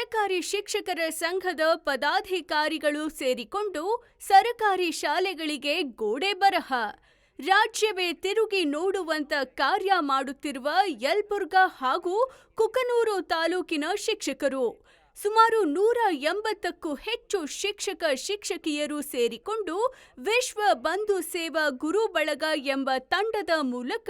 ಸರಕಾರಿ ಶಿಕ್ಷಕರ ಸಂಘದ ಪದಾಧಿಕಾರಿಗಳು ಸೇರಿಕೊಂಡು ಸರಕಾರಿ ಶಾಲೆಗಳಿಗೆ ಗೋಡೆ ಬರಹ. ರಾಜ್ಯವೇ ತಿರುಗಿ ನೋಡುವಂತ ಕಾರ್ಯ ಮಾಡುತ್ತಿರುವ ಯಲಬುರ್ಗಾ ಹಾಗೂ ಕುಕನೂರು ತಾಲೂಕಿನ ಶಿಕ್ಷಕರು. ಸುಮಾರು 180ಕ್ಕೂ ಹೆಚ್ಚು ಶಿಕ್ಷಕಿಯರು ಸೇರಿಕೊಂಡು ವಿಶ್ವ ಬಂಧು ಸೇವಾ ಗುರು ಬಳಗ ಎಂಬ ತಂಡದ ಮೂಲಕ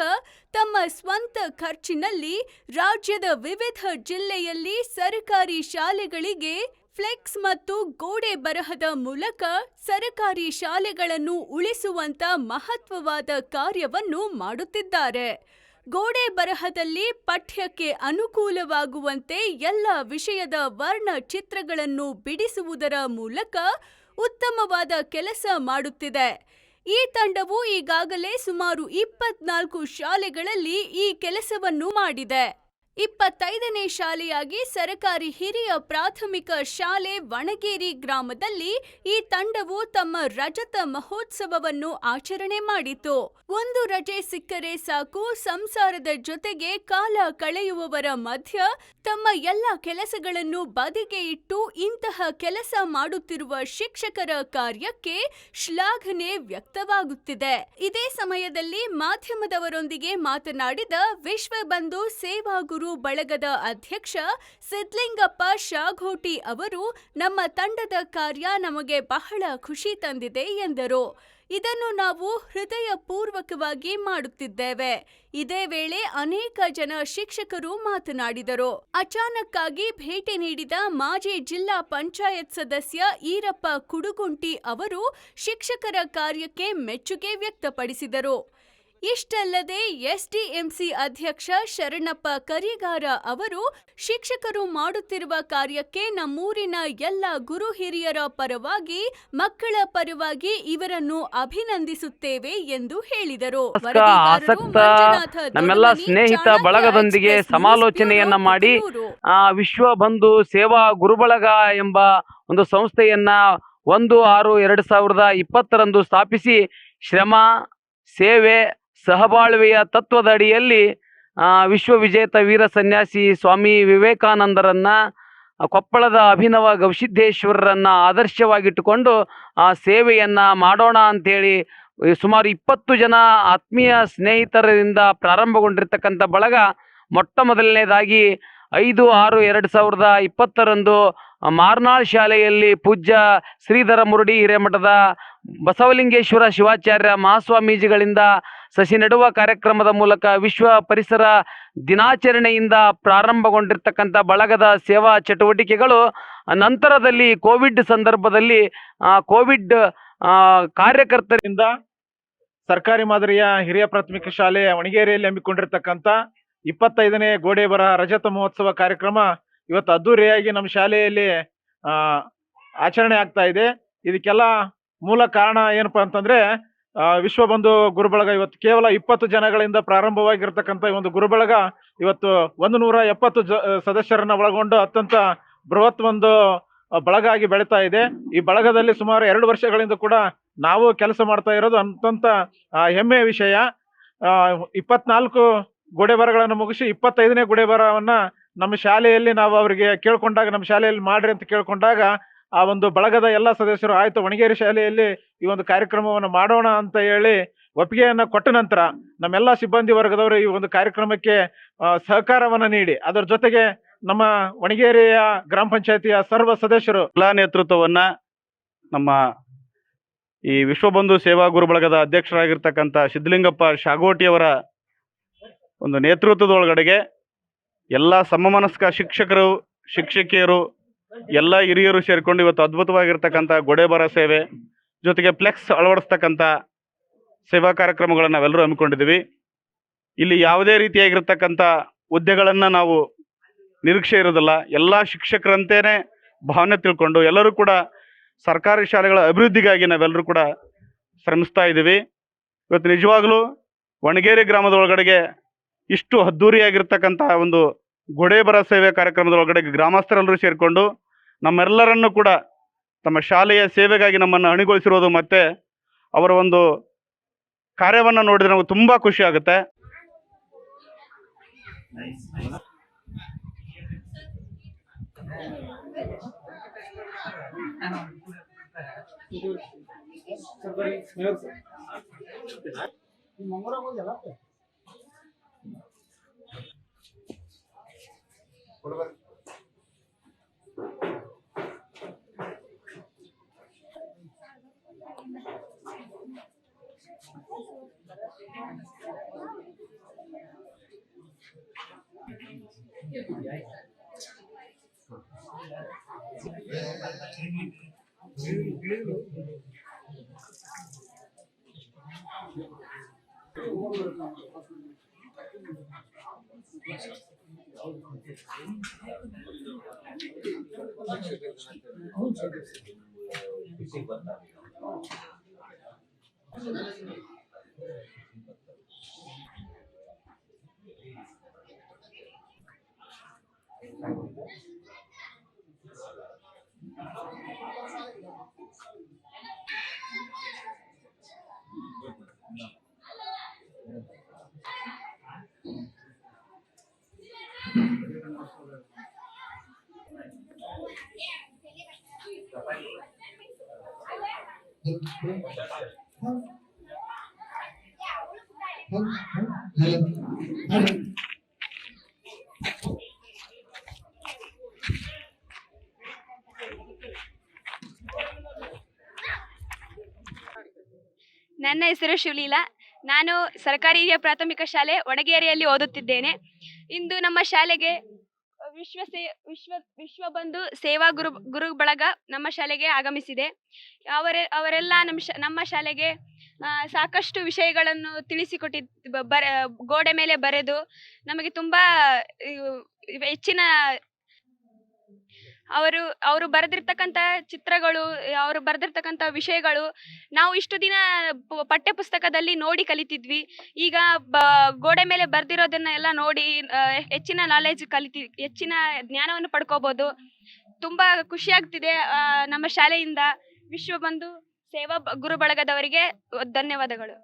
ತಮ್ಮ ಸ್ವಂತ ಖರ್ಚಿನಲ್ಲಿ ರಾಜ್ಯದ ವಿವಿಧ ಜಿಲ್ಲೆಯಲ್ಲಿ ಸರಕಾರಿ ಶಾಲೆಗಳಿಗೆ ಫ್ಲೆಕ್ಸ್ ಮತ್ತು ಗೋಡೆ ಬರಹದ ಮೂಲಕ ಸರಕಾರಿ ಶಾಲೆಗಳನ್ನು ಉಳಿಸುವಂತ ಮಹತ್ವವಾದ ಕಾರ್ಯವನ್ನು ಮಾಡುತ್ತಿದ್ದಾರೆ. ಗೋಡೆ ಬರಹದಲ್ಲಿ ಪಠ್ಯಕ್ಕೆ ಅನುಕೂಲವಾಗುವಂತೆ ಎಲ್ಲ ವಿಷಯದ ವರ್ಣ ಚಿತ್ರಗಳನ್ನು ಬಿಡಿಸುವುದರ ಮೂಲಕ ಉತ್ತಮವಾದ ಕೆಲಸ ಮಾಡುತ್ತಿದೆ. ಈ ತಂಡವು ಈಗಾಗಲೇ ಸುಮಾರು 24 ಶಾಲೆಗಳಲ್ಲಿ ಈ ಕೆಲಸವನ್ನು ಮಾಡಿದೆ. 25ನೇ ಶಾಲೆಯಾಗಿ ಸರಕಾರಿ ಹಿರಿಯ ಪ್ರಾಥಮಿಕ ಶಾಲೆ ವಣಗೇರಿ ಗ್ರಾಮದಲ್ಲಿ ಈ ತಂಡವು ತಮ್ಮ ರಜತ ಮಹೋತ್ಸವವನ್ನು ಆಚರಣೆ ಮಾಡಿತು. ಒಂದು ರಜೆ ಸಿಕ್ಕರೆ ಸಾಕು, ಸಂಸಾರದ ಜೊತೆಗೆ ಕಾಲ ಕಳೆಯುವವರ ಮಧ್ಯ ತಮ್ಮ ಎಲ್ಲ ಕೆಲಸಗಳನ್ನು ಬದಿಗೆ ಇಟ್ಟು ಇಂತಹ ಕೆಲಸ ಮಾಡುತ್ತಿರುವ ಶಿಕ್ಷಕರ ಕಾರ್ಯಕ್ಕೆ ಶ್ಲಾಘನೆ ವ್ಯಕ್ತವಾಗುತ್ತಿದೆ. ಇದೇ ಸಮಯದಲ್ಲಿ ಮಾಧ್ಯಮದವರೊಂದಿಗೆ ಮಾತನಾಡಿದ ವಿಶ್ವ ಬಂಧು ಸೇವಾ ಗುರು ಬಳಗದ ಅಧ್ಯಕ್ಷ ಸಿದ್ಲಿಂಗಪ್ಪ ಶಾಘೋಟಿ ಅವರು, ನಮ್ಮ ತಂಡದ ಕಾರ್ಯ ನಮಗೆ ಬಹಳ ಖುಷಿ ತಂದಿದೆ ಎಂದರು. ಇದನ್ನು ನಾವು ಹೃದಯಪೂರ್ವಕವಾಗಿ ಮಾಡುತ್ತಿದ್ದೇವೆ. ಇದೇ ವೇಳೆ ಅನೇಕ ಜನ ಶಿಕ್ಷಕರು ಮಾತನಾಡಿದರು. ಅಚಾನಕ್ಕಾಗಿ ಭೇಟಿ ನೀಡಿದ ಮಾಜಿ ಜಿಲ್ಲಾ ಪಂಚಾಯತ್ ಸದಸ್ಯ ಈರಪ್ಪ ಕುಡುಗುಂಟಿ ಅವರು ಶಿಕ್ಷಕರ ಕಾರ್ಯಕ್ಕೆ ಮೆಚ್ಚುಗೆ ವ್ಯಕ್ತಪಡಿಸಿದರು. ಇಷ್ಟಲ್ಲದೆ ಎಸ್ಡಿಎಂಸಿ ಅಧ್ಯಕ್ಷ ಶರಣಪ್ಪ ಕರಿಗಾರ ಅವರು ಶಿಕ್ಷಕರು ಮಾಡುತ್ತಿರುವ ಕಾರ್ಯಕ್ಕೆ ನಮ್ಮೂರಿನ ಎಲ್ಲ ಗುರು ಹಿರಿಯರ ಪರವಾಗಿ, ಮಕ್ಕಳ ಪರವಾಗಿ ಇವರನ್ನು ಅಭಿನಂದಿಸುತ್ತೇವೆ ಎಂದು ಹೇಳಿದರು. ನಮ್ಮೆಲ್ಲ ಸ್ನೇಹಿತ ಬಳಗದೊಂದಿಗೆ ಸಮಾಲೋಚನೆಯನ್ನ ಮಾಡಿ ವಿಶ್ವ ಬಂಧು ಸೇವಾ ಗುರುಬಳಗ ಎಂಬ ಒಂದು ಸಂಸ್ಥೆಯನ್ನ 1/6/2020 ಸ್ಥಾಪಿಸಿ ಶ್ರಮ, ಸೇವೆ, ಸಹಬಾಳ್ವೆಯ ತತ್ವದ ಅಡಿಯಲ್ಲಿ ವಿಶ್ವವಿಜೇತ ವೀರ ಸನ್ಯಾಸಿ ಸ್ವಾಮಿ ವಿವೇಕಾನಂದರನ್ನ, ಕೊಪ್ಪಳದ ಅಭಿನವ ಗವಿಸಿದ್ದೇಶ್ವರರನ್ನ ಆದರ್ಶವಾಗಿಟ್ಟುಕೊಂಡು ಆ ಸೇವೆಯನ್ನ ಮಾಡೋಣ ಅಂತೇಳಿ ಸುಮಾರು 20 ಜನ ಆತ್ಮೀಯ ಸ್ನೇಹಿತರಿಂದ ಪ್ರಾರಂಭಗೊಂಡಿರ್ತಕ್ಕಂಥ ಬಳಗ ಮೊಟ್ಟ ಮೊದಲನೇದಾಗಿ 5/6/2020 ಮಾರ್ನಾಳ್ ಶಾಲೆಯಲ್ಲಿ ಪೂಜ್ಯ ಶ್ರೀಧರ ಮುರುಡಿ ಹಿರೇಮಠದ ಬಸವಲಿಂಗೇಶ್ವರ ಶಿವಾಚಾರ್ಯ ಮಹಾಸ್ವಾಮೀಜಿಗಳಿಂದ ಸಸಿ ನೆಡುವ ಕಾರ್ಯಕ್ರಮದ ಮೂಲಕ ವಿಶ್ವ ಪರಿಸರ ದಿನಾಚರಣೆಯಿಂದ ಪ್ರಾರಂಭಗೊಂಡಿರ್ತಕ್ಕಂಥ ಬಳಗದ ಸೇವಾ ಚಟುವಟಿಕೆಗಳು ನಂತರದಲ್ಲಿ ಕೋವಿಡ್ ಸಂದರ್ಭದಲ್ಲಿ ಕೋವಿಡ್ ಕಾರ್ಯಕರ್ತರಿಂದ ಸರ್ಕಾರಿ ಮಾದರಿಯ ಹಿರಿಯ ಪ್ರಾಥಮಿಕ ಶಾಲೆ ವಣಗೇರಿಯಲ್ಲಿ ಹಮ್ಮಿಕೊಂಡಿರ್ತಕ್ಕಂಥ 25ನೇ ಗೋಡೆ ಬರಹ ರಜತ ಮಹೋತ್ಸವ ಕಾರ್ಯಕ್ರಮ ಇವತ್ತು ಅದ್ದೂರಿಯಾಗಿ ನಮ್ಮ ಶಾಲೆಯಲ್ಲಿ ಆಚರಣೆ ಆಗ್ತಾ ಇದೆ. ಇದಕ್ಕೆಲ್ಲ ಮೂಲ ಕಾರಣ ಏನಪ್ಪಾ ಅಂತಂದ್ರೆ ವಿಶ್ವ ಬಂಧು ಗುರುಬಳಗ ಇವತ್ತು ಕೇವಲ 20 ಜನಗಳಿಂದ ಪ್ರಾರಂಭವಾಗಿರ್ತಕ್ಕಂಥ ಈ ಒಂದು ಗುರುಬಳಗ ಇವತ್ತು 170 ಸದಸ್ಯರನ್ನ ಒಳಗೊಂಡು ಅತ್ಯಂತ ಬೃಹತ್ ಒಂದು ಬಳಗ ಆಗಿ ಬೆಳೀತಾ ಇದೆ. ಈ ಬಳಗದಲ್ಲಿ ಸುಮಾರು 2 ವರ್ಷಗಳಿಂದ ಕೂಡ ನಾವು ಕೆಲಸ ಮಾಡ್ತಾ ಇರೋದು ಅತ್ಯಂತ ಹೆಮ್ಮೆಯ ವಿಷಯ. 24 ಗೋಡೆ ಬರಹಗಳನ್ನು ಮುಗಿಸಿ 25ನೇ ಗೋಡೆ ಬರಹವನ್ನ ನಮ್ಮ ಶಾಲೆಯಲ್ಲಿ ನಾವು ಅವರಿಗೆ ಕೇಳ್ಕೊಂಡಾಗ, ನಮ್ಮ ಶಾಲೆಯಲ್ಲಿ ಮಾಡ್ರಿ ಅಂತ ಕೇಳ್ಕೊಂಡಾಗ ಆ ಒಂದು ಬಳಗದ ಎಲ್ಲ ಸದಸ್ಯರು ಆಯ್ತು ವಣಗೇರಿ ಶಾಲೆಯಲ್ಲಿ ಈ ಒಂದು ಕಾರ್ಯಕ್ರಮವನ್ನು ಮಾಡೋಣ ಅಂತ ಹೇಳಿ ಒಪ್ಪಿಗೆಯನ್ನ ಕೊಟ್ಟ ನಂತರ ನಮ್ಮೆಲ್ಲ ಸಿಬ್ಬಂದಿ ವರ್ಗದವರು ಈ ಒಂದು ಕಾರ್ಯಕ್ರಮಕ್ಕೆ ಸಹಕಾರವನ್ನ ನೀಡಿ, ಅದರ ಜೊತೆಗೆ ನಮ್ಮ ವಣಗೇರಿಯ ಗ್ರಾಮ ಪಂಚಾಯತಿಯ ಸರ್ವ ಸದಸ್ಯರು ಎಲ್ಲ ನೇತೃತ್ವವನ್ನ ನಮ್ಮ ಈ ವಿಶ್ವಬಂಧು ಸೇವಾ ಗುರು ಬಳಗದ ಅಧ್ಯಕ್ಷರಾಗಿರ್ತಕ್ಕಂಥ ಸಿದ್ಧಲಿಂಗಪ್ಪ ಶಾಗೋಟಿಯವರ ಒಂದು ನೇತೃತ್ವದೊಳಗಡೆಗೆ ಎಲ್ಲ ಸಮಮನಸ್ಕ ಶಿಕ್ಷಕರು, ಶಿಕ್ಷಕಿಯರು, ಎಲ್ಲ ಹಿರಿಯರು ಸೇರಿಕೊಂಡು ಇವತ್ತು ಅದ್ಭುತವಾಗಿರ್ತಕ್ಕಂಥ ಗೋಡೆ ಬರಹ ಸೇವೆ ಜೊತೆಗೆ ಫ್ಲೆಕ್ಸ್ ಅಳವಡಿಸ್ತಕ್ಕಂಥ ಸೇವಾ ಕಾರ್ಯಕ್ರಮಗಳನ್ನು ನಾವೆಲ್ಲರೂ ಹಮ್ಮಿಕೊಂಡಿದ್ದೀವಿ. ಇಲ್ಲಿ ಯಾವುದೇ ರೀತಿಯಾಗಿರ್ತಕ್ಕಂಥ ಹುದ್ದೆಗಳನ್ನು ನಾವು ನಿರೀಕ್ಷೆ ಇರೋದಿಲ್ಲ. ಎಲ್ಲ ಶಿಕ್ಷಕರಂತೇನೆ ಭಾವನೆ ತಿಳ್ಕೊಂಡು ಎಲ್ಲರೂ ಕೂಡ ಸರ್ಕಾರಿ ಶಾಲೆಗಳ ಅಭಿವೃದ್ಧಿಗಾಗಿ ನಾವೆಲ್ಲರೂ ಕೂಡ ಶ್ರಮಿಸ್ತಾ ಇದ್ದೀವಿ. ಇವತ್ತು ನಿಜವಾಗ್ಲೂ ವಣಗೇರಿ ಗ್ರಾಮದ ಒಳಗಡೆಗೆ ಇಷ್ಟು ಅದ್ದೂರಿಯಾಗಿರ್ತಕ್ಕಂಥ ಒಂದು ಗೋಡೆ ಬರಹ ಸೇವೆ ಕಾರ್ಯಕ್ರಮದ ಒಳಗಡೆ ಗ್ರಾಮಸ್ಥರೆಲ್ಲರೂ ಸೇರಿಕೊಂಡು ನಮ್ಮೆಲ್ಲರನ್ನು ಕೂಡ ತಮ್ಮ ಶಾಲೆಯ ಸೇವೆಗಾಗಿ ನಮ್ಮನ್ನು ಅಣಿಗೊಳಿಸಿರೋದು ಮತ್ತು ಅವರ ಒಂದು ಕಾರ್ಯವನ್ನು ನೋಡಿದರೆ ನಮಗೆ ತುಂಬ ಖುಷಿ ಆಗುತ್ತೆ. ನನ್ನ ಹೆಸರು ಶಿವಲೀಲಾ. ನಾನು ಸರ್ಕಾರಿ ಹಿರಿಯ ಪ್ರಾಥಮಿಕ ಶಾಲೆ ಒಣಗೇರಿಯಲ್ಲಿ ಓದುತ್ತಿದ್ದೇನೆ. ಇಂದು ನಮ್ಮ ಶಾಲೆಗೆ ವಿಶ್ವಬಂಧು ಸೇವಾ ಗುರು ಬಳಗ ನಮ್ಮ ಶಾಲೆಗೆ ಆಗಮಿಸಿದೆ. ಅವರೆಲ್ಲ ನಮ್ಮ ಶಾಲೆಗೆ ಸಾಕಷ್ಟು ವಿಷಯಗಳನ್ನು ತಿಳಿಸಿಕೊಟ್ಟಿದ್ದು, ಗೋಡೆ ಮೇಲೆ ಬರೆದು ನಮಗೆ ತುಂಬಾ ಹೆಚ್ಚಿನ ಅವರು ಬರೆದಿರ್ತಕ್ಕಂಥ ಚಿತ್ರಗಳು, ಅವರು ಬರೆದಿರ್ತಕ್ಕಂಥ ವಿಷಯಗಳು ನಾವು ಇಷ್ಟು ದಿನ ಪಠ್ಯ ಪುಸ್ತಕದಲ್ಲಿ ನೋಡಿ ಕಲಿತಿದ್ವಿ. ಈಗ ಗೋಡೆ ಮೇಲೆ ಬರೆದಿರೋದನ್ನ ಎಲ್ಲ ನೋಡಿ ಹೆಚ್ಚಿನ ನಾಲೆಜ್ ಹೆಚ್ಚಿನ ಜ್ಞಾನವನ್ನು ಪಡ್ಕೋಬಹುದು. ತುಂಬಾ ಖುಷಿ ಆಗ್ತಿದೆ. ನಮ್ಮ ಶಾಲೆಯಿಂದ ವಿಶ್ವಬಂಧು ಸೇವಾ ಗುರು ಬಳಗದವರಿಗೆ ಧನ್ಯವಾದಗಳು.